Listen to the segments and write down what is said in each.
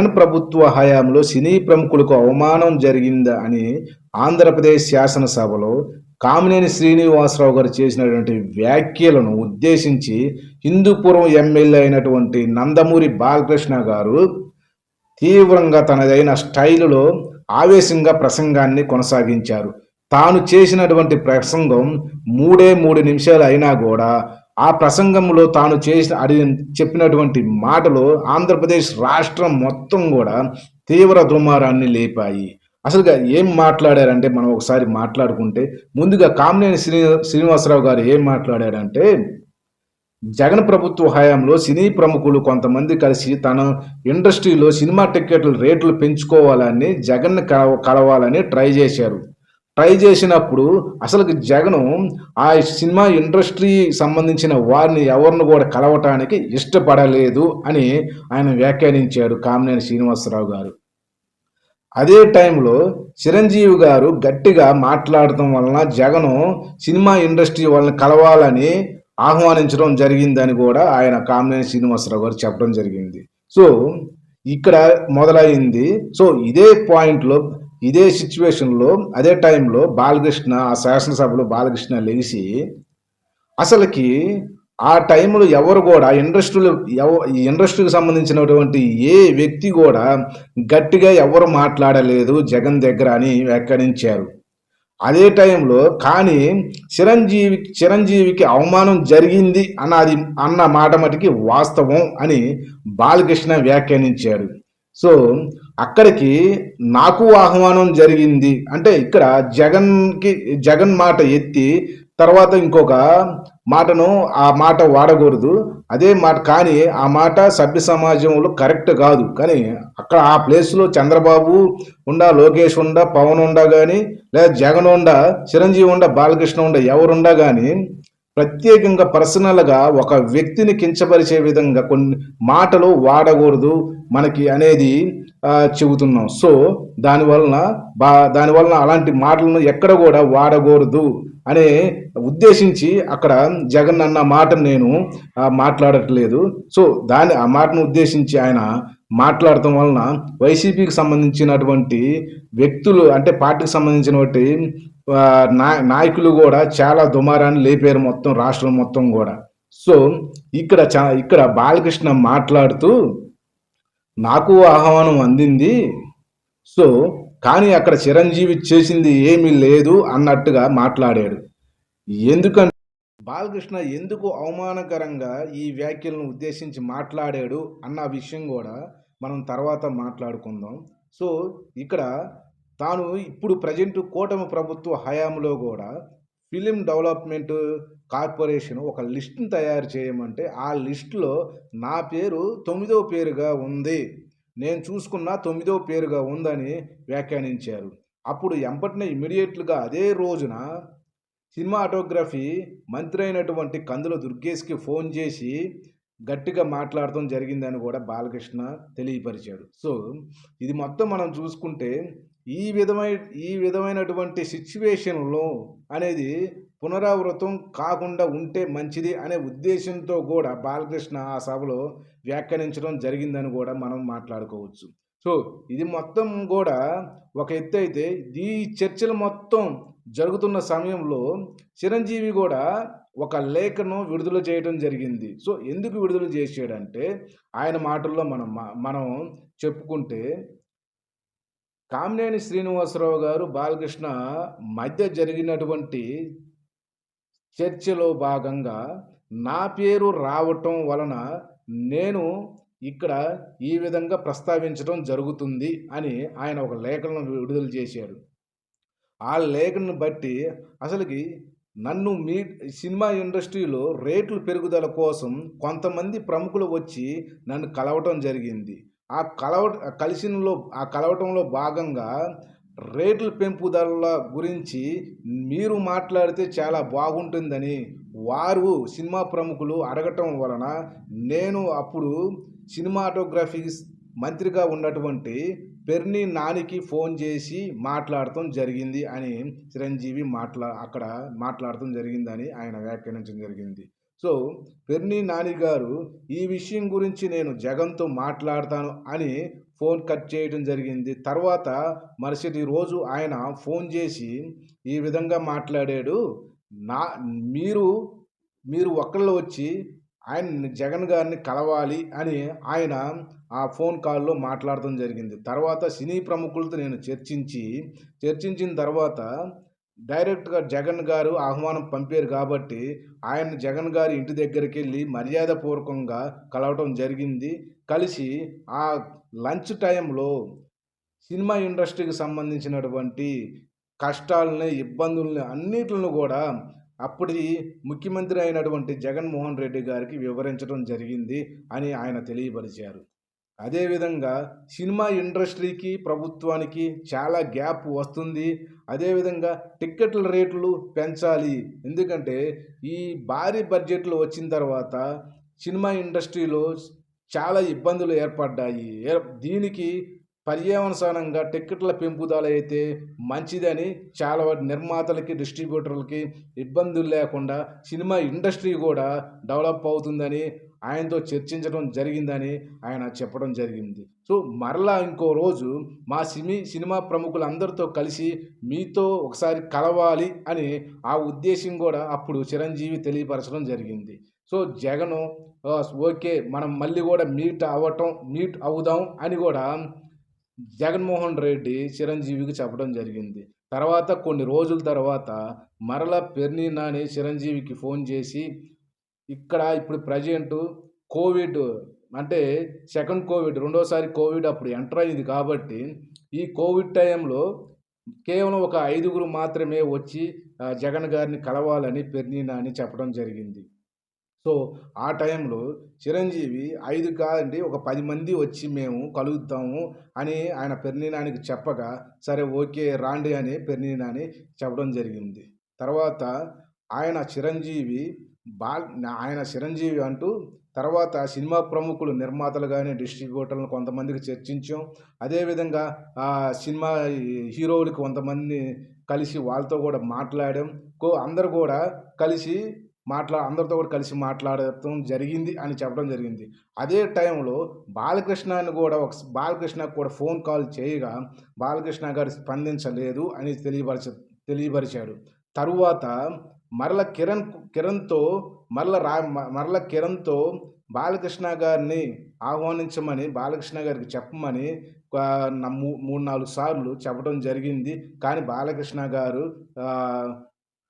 ప్రభుత్వ హయాంలో సినీ ప్రముఖులకు అవమానం జరిగిందా అని ఆంధ్రప్రదేశ్ శాసనసభలో కామినేని శ్రీనివాసరావు గారు చేసినటువంటి వ్యాఖ్యలను ఉద్దేశించి హిందూపురం ఎమ్మెల్యే అయినటువంటి నందమూరి బాలకృష్ణ గారు తీవ్రంగా తనదైన స్టైలులో ఆవేశంగా ప్రసంగాన్ని కొనసాగించారు. తాను చేసినటువంటి ప్రసంగం 3 నిమిషాలు అయినా కూడా ఆ ప్రసంగంలో తాను చెప్పినటువంటి మాటలు ఆంధ్రప్రదేశ్ రాష్ట్రం మొత్తం కూడా తీవ్ర దుమారాన్ని లేపాయి. అసలుగా ఏం మాట్లాడారంటే మనం ఒకసారి మాట్లాడుకుంటే, ముందుగా కామినేని శ్రీనివాసరావు గారు ఏం మాట్లాడారంటే, జగన్ ప్రభుత్వ హయాంలో సినీ ప్రముఖులు కొంతమంది కలిసి తన ఇండస్ట్రీలో సినిమా టిక్కెట్ల రేట్లు పెంచుకోవాలని జగన్‌ని కలవాలని ట్రై చేశారు. ట్రై చేసినప్పుడు అసలుకి జగను ఆ సినిమా ఇండస్ట్రీ సంబంధించిన వారిని ఎవరిని కూడా కలవటానికి ఇష్టపడలేదు అని ఆయన వ్యాఖ్యానించాడు కామినేని శ్రీనివాసరావు గారు. అదే టైంలో చిరంజీవి గారు గట్టిగా మాట్లాడటం వలన జగను సినిమా ఇండస్ట్రీ వాళ్ళని కలవాలని ఆహ్వానించడం జరిగిందని కూడా ఆయన కామినేని శ్రీనివాసరావు గారు చెప్పడం జరిగింది. సో ఇక్కడ మొదలైంది. సో ఇదే పాయింట్‌లో ఇదే సిచ్యువేషన్‌లో అదే టైంలో బాలకృష్ణ ఆ శాసనసభలో బాలకృష్ణ లెగిసి అసలకి ఆ టైంలో ఎవరు కూడా ఈ ఇండస్ట్రీకి సంబంధించినటువంటి ఏ వ్యక్తి కూడా గట్టిగా ఎవరు మాట్లాడలేదు జగన్ దగ్గర అని వ్యాఖ్యానించారు. అదే టైంలో కానీ చిరంజీవికి అవమానం జరిగింది అన్న మాట మటుకి వాస్తవం అని బాలకృష్ణ వ్యాఖ్యానించాడు. సో అక్కడికి నాకు ఆహ్వానం జరిగింది అంటే ఇక్కడ జగన్ మాట ఎత్తి తర్వాత ఇంకొక మాటను ఆ మాట వాడకూడదు. అదే మాట కానీ ఆ మాట సభ్య సమాజంలో కరెక్ట్ కాదు. కానీ అక్కడ ఆ ప్లేస్‌లో చంద్రబాబు ఉండా, లోకేష్ ఉండా, పవన్ ఉండా గాని, లేదా జగన్ ఉండా, చిరంజీవి ఉండా, బాలకృష్ణ ఉండా ఎవరుండా గాని ప్రత్యేకంగా పర్సనల్‌గా ఒక వ్యక్తిని కించపరిచే విధంగా కొన్ని మాటలు వాడకూడదు మనకి అనేది చెబుతున్నాం. సో దానివలన అలాంటి మాటలను ఎక్కడ కూడా వాడకూడదు అనే ఉద్దేశించి అక్కడ జగన్ అన్న మాటను నేను మాట్లాడట్లేదు. సో ఆ మాటను ఉద్దేశించి ఆయన మాట్లాడటం వలన వైసీపీకి సంబంధించినటువంటి వ్యక్తులు అంటే పార్టీకి సంబంధించినటువంటి నాయకులు కూడా చాలా దుమారాన్ని లేపారు మొత్తం రాష్ట్రం మొత్తం కూడా. సో ఇక్కడ బాలకృష్ణ మాట్లాడుతూ నాకు ఆహ్వానం అందింది. సో కానీ అక్కడ చిరంజీవి చేసింది ఏమీ లేదు అన్నట్టుగా మాట్లాడాడు. ఎందుకంటే బాలకృష్ణ ఎందుకు అవమానకరంగా ఈ వ్యాఖ్యలను ఉద్దేశించి మాట్లాడాడు అన్న విషయం కూడా మనం తర్వాత మాట్లాడుకుందాం. సో ఇక్కడ తాను ఇప్పుడు ప్రజెంట్ కూటమి ప్రభుత్వ హయాంలో కూడా ఫిలిం డెవలప్మెంట్ కార్పొరేషన్ ఒక లిస్ట్ని తయారు చేయమంటే ఆ లిస్టులో నా పేరు 9వ పేరుగా ఉంది, నేను చూసుకున్న 9వ పేరుగా ఉందని వ్యాఖ్యానించారు. అప్పుడు ఎంబటనే ఇమీడియట్‌గా అదే రోజున సినిమాటోగ్రఫీ మంత్రి అయినటువంటి కందుల దుర్గేష్‌కి ఫోన్ చేసి గట్టిగా మాట్లాడటం జరిగిందని కూడా బాలకృష్ణ తెలియపరిచాడు. సో ఇది మొత్తం మనం చూసుకుంటే ఈ విధమైనటువంటి సిచ్యువేషన్‌లో అనేది పునరావృతం కాకుండా ఉంటే మంచిది అనే ఉద్దేశంతో కూడా బాలకృష్ణ ఆ సభలో వ్యాఖ్యానించడం జరిగిందని కూడా మనం మాట్లాడుకోవచ్చు. సో ఇది మొత్తం కూడా ఒక ఎత్తైతే ఈ చర్చలు మొత్తం జరుగుతున్న సమయంలో చిరంజీవి కూడా ఒక లేఖను విడుదల చేయడం జరిగింది. సో ఎందుకు విడుదల చేశాడంటే ఆయన మాటల్లో మనం చెప్పుకుంటే కామినేని శ్రీనివాసరావు గారు బాలకృష్ణ మధ్య జరిగినటువంటి చర్చలో భాగంగా నా పేరు రావటం వలన నేను ఇక్కడ ఈ విధంగా ప్రస్తావించడం జరుగుతుంది అని ఆయన ఒక లేఖను విడుదల చేశారు. ఆ లేఖను బట్టి అసలుకి నన్ను సినిమా ఇండస్ట్రీలో రేట్లు పెరుగుదల కోసం కొంతమంది ప్రముఖులు వచ్చి నన్ను కలవటం జరిగింది. ఆ కలవటంలో భాగంగా రేట్ల పెంపుదల గురించి మీరు మాట్లాడితే చాలా బాగుంటుందని వారు సినిమా ప్రముఖులు అడగటం వలన నేను అప్పుడు సినిమాటోగ్రఫీ మంత్రిగా ఉన్నటువంటి పెర్ని నానికి ఫోన్ చేసి మాట్లాడటం జరిగింది అని చిరంజీవి అక్కడ మాట్లాడటం జరిగిందని ఆయన వ్యాఖ్యానించడం జరిగింది. సో, పెర్నీ నాని గారు ఈ విషయం గురించి నేను జగన్‌తో మాట్లాడతాను అని ఫోన్ కట్ చేయడం జరిగింది. తర్వాత మరుసటి రోజు ఆయన ఫోన్ చేసి ఈ విధంగా మాట్లాడాడు. నా మీరు మీరు ఒక్కళ్ళు వచ్చి జగన్ గారిని కలవాలి అని ఆయన ఆ ఫోన్ కాల్‌లో మాట్లాడడం జరిగింది. తర్వాత సినీ ప్రముఖులతో నేను చర్చించిన తర్వాత డైరెక్ట్‌గా జగన్ గారు ఆహ్వానం పంపారు కాబట్టి, జగన్ గారి ఇంటి దగ్గరికెళ్ళి మర్యాదపూర్వకంగా కలవటం జరిగింది. కలిసి ఆ లంచ్ టైంలో సినిమా ఇండస్ట్రీకి సంబంధించినటువంటి కష్టాలని, ఇబ్బందుల్ని అన్నిట్లిని గూడా అప్పటి ముఖ్యమంత్రి అయినటువంటి జగన్‌మోహన్ రెడ్డి గారికి వివరించడం జరిగింది అని ఆయన తెలియపరిచారు. అదేవిధంగా సినిమా ఇండస్ట్రీకి, ప్రభుత్వానికి చాలా గ్యాప్ వస్తుంది. అదేవిధంగా టిక్కెట్ల రేట్లు పెంచాలి. ఎందుకంటే ఈ భారీ బడ్జెట్‌లు వచ్చిన తర్వాత సినిమా ఇండస్ట్రీలో చాలా ఇబ్బందులు ఏర్పడ్డాయి. దీనికి పర్యవసానంగా టిక్కెట్ల పెంపుదల అయితే మంచిదని చాలా నిర్మాతలకి, డిస్ట్రిబ్యూటర్లకి ఇబ్బందులు లేకుండా సినిమా ఇండస్ట్రీ కూడా డెవలప్ అవుతుందని ఆయనతో చర్చించడం జరిగిందని ఆయన చెప్పడం జరిగింది. సో, మరలా ఇంకో రోజు మా సినిమా ప్రముఖులందరితో కలిసి మీతో ఒకసారి కలవాలి అని ఆ ఉద్దేశ్యం కూడా అప్పుడు చిరంజీవి తెలియపరచడం జరిగింది. So, Jagan okay. మనం మళ్ళీ కూడా మీట్ అవుదాం అని కూడా జగన్మోహన్ రెడ్డి చిరంజీవికి చెప్పడం జరిగింది. తర్వాత కొన్ని రోజుల తర్వాత మరలా పెర్నీ నాని చిరంజీవికి ఫోన్ చేసి, ఇక్కడ ఇప్పుడు ప్రెజెంటు కోవిడ్ అంటే సెకండ్ కోవిడ్ రెండోసారి కోవిడ్ అప్పుడు ఎంటర్ అయింది కాబట్టి, ఈ కోవిడ్ టైంలో కేవలం ఒక 5గురు మాత్రమే వచ్చి జగన్ గారిని కలవాలని పెర్నీ నాని చెప్పడం జరిగింది. సో, ఆ టైంలో చిరంజీవి 5 కాదండి ఒక 10 మంది వచ్చి మేము కలుద్దాము అని ఆయన పెర్నీ నానికి చెప్పగా, సరే ఓకే రాండి అని పెర్నీ నాని చెప్పడం జరిగింది. తర్వాత ఆయన చిరంజీవి ఆయన చిరంజీవి అంటూ తర్వాత సినిమా ప్రముఖులు నిర్మాతలు గాని, డిస్ట్రిబ్యూటర్లను కొంతమందికి చర్చించాం. అదేవిధంగా సినిమా హీరోలకి కొంతమందిని కలిసి వాళ్ళతో కూడా మాట్లాడాం. అందరూ కూడా కలిసి అందరితో కూడా కలిసి మాట్లాడటం జరిగింది అని చెప్పడం జరిగింది. అదే టైంలో బాలకృష్ణకి కూడా ఫోన్ కాల్ చేయగా, బాలకృష్ణ గారు స్పందించలేదు అని తెలియపరిచాడు. తరువాత మరల కిరణ్‌తో కిరణ్‌తో బాలకృష్ణ గారిని ఆహ్వానించమని, బాలకృష్ణ గారికి చెప్పమని 3, 4 సార్లు చెప్పడం జరిగింది. కానీ బాలకృష్ణ గారు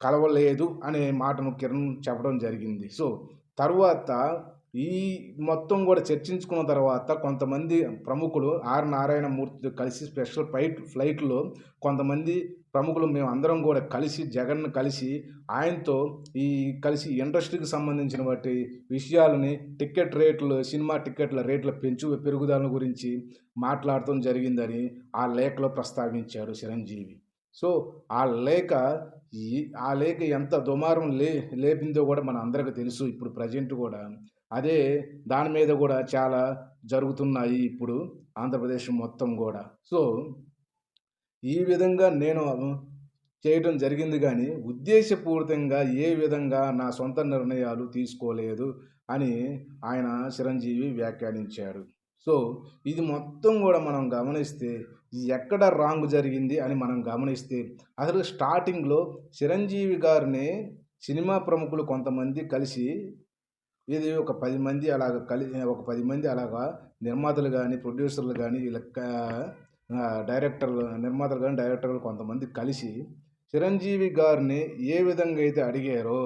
కలవలేదు అనే మాటను కిరణ్ చెప్పడం జరిగింది. సో, తరువాత ఈ మొత్తం కూడా చర్చించుకున్న తర్వాత కొంతమంది ప్రముఖులు నారాయణమూర్తితో కలిసి స్పెషల్ ఫ్లైట్‌లో కొంతమంది ప్రముఖులు మేమందరం కూడా కలిసి జగన్‌ని కలిసి ఆయనతో కలిసి ఇండస్ట్రీకి సంబంధించిన వాటి విషయాలని సినిమా టికెట్ల రేట్ల పెరుగుదల గురించి మాట్లాడటం జరిగిందని ఆ లేఖలో ప్రస్తావించాడు చిరంజీవి. సో, ఆ లేఖ ఎంత దుమారం లేపిందో కూడా మన అందరికి తెలుసు. ఇప్పుడు ప్రెజెంట్ కూడా అదే దాని మీద కూడా చాలా జరుగుతున్నాయి ఇప్పుడు ఆంధ్రప్రదేశ్ మొత్తం గూడా. సో, ఈ విధంగా నేను చేయటం జరిగింది గానీ, ఉద్దేశపూరితంగా ఏ విధంగా నా సొంత నిర్ణయాలు తీసుకోలేదు అని ఆయన చిరంజీవి వ్యాఖ్యానించాడు. సో, ఇది మొత్తం గూడా మనం గమనిస్తే ఎక్కడ రాంగ్ జరిగింది అని మనం గమనిస్తే, అసలు స్టార్టింగ్‌లో చిరంజీవి గారిని సినిమా ప్రముఖులు కొంతమంది కలిసి ఇది ఒక 10 మంది ఒక 10 మంది అలాగా నిర్మాతలు గాని, ప్రొడ్యూసర్‌లు గాని నిర్మాతలు గాని, డైరెక్టర్లు కొంతమంది కలిసి చిరంజీవి గారిని ఏ విధంగా అయితే అడిగారో,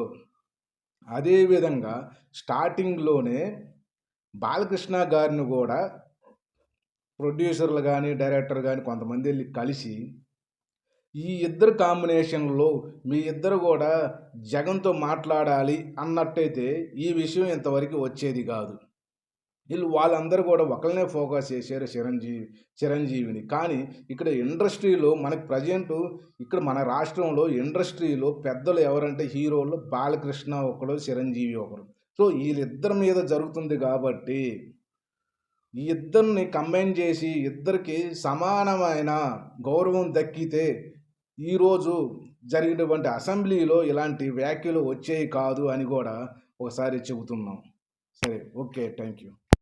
అదే విధంగా స్టార్టింగ్‌లోనే బాలకృష్ణ గారిని గూడా ప్రొడ్యూసర్‌లు గాని, డైరెక్టర్ గాని కొంతమందెళ్లి కలిసి, ఈ ఇద్దరు కాంబినేషన్‌లో మీ ఇద్దరు గూడా జగన్‌తో మాట్లాడాలి అన్నట్టయితే ఈ విషయం ఇంతవరకు వచ్చేది గాదు. వాళ్ళందరూ గూడా ఒకళ్ళనే ఫోకస్ చేశారు చిరంజీవిని. కానీ ఇక్కడ ఇండస్ట్రీలో మనకు ప్రెజెంటు ఇక్కడ మన రాష్ట్రంలో ఇండస్ట్రీలో పెద్దలు ఎవరంటే హీరోలు బాలకృష్ణ ఒకడు, చిరంజీవి ఒకడు. సో, ఈళ్ళిద్దరి మీద జరుగుతుంది గాబట్టి, ఈ ఇద్దరిని కంబైన్ చేసి ఇద్దరికి సమానమైన గౌరవం దక్కితే ఈరోజు జరిగినటువంటి అసెంబ్లీలో ఇలాంటి వ్యాఖ్యలు వచ్చేవి కాదు అని కూడా ఒకసారి చెబుతున్నాం. సరే. ఓకే. Thank you.